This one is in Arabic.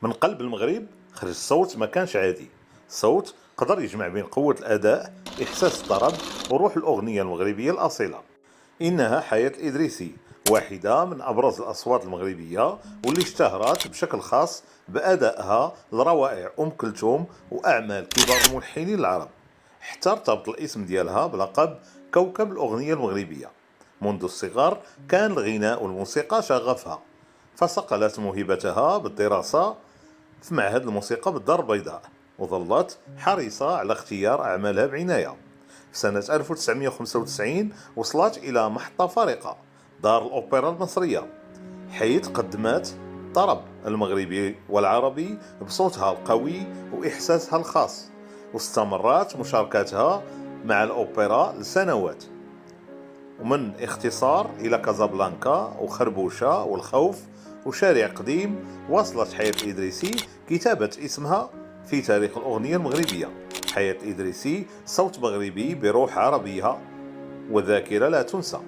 من قلب المغرب خرج صوت ما كانش عادي، صوت قدر يجمع بين قوة الأداء، إحساس الطرب، وروح الأغنية المغربية الأصيلة. إنها حياة الإدريسي، واحدة من أبرز الأصوات المغربية واللي اشتهرت بشكل خاص بأدائها لروائع أم كلثوم وأعمال كبار الملحنين العرب. حتى ارتبط الاسم ديالها بلقب كوكب الأغنية المغربية. منذ الصغر كان الغناء والموسيقى شغفها، فصقلت موهبتها بالدراسة في معهد الموسيقى بالدار البيضاء، وظلت حريصة على اختيار أعمالها بعناية. في سنة 1995 وصلت إلى محطة فارقة، دار الأوبرا المصرية، حيث قدمت الطرب المغربي والعربي بصوتها القوي وإحساسها الخاص، واستمرت مشاركتها مع الأوبرا لسنوات. ومن اختصار إلى كازابلانكا وخربوشة والخوف وشارع قديم، وصلت حياة إدريسي كتابة اسمها في تاريخ الأغنية المغربية. حياة إدريسي صوت مغربي بروح عربية وذاكرة لا تنسى.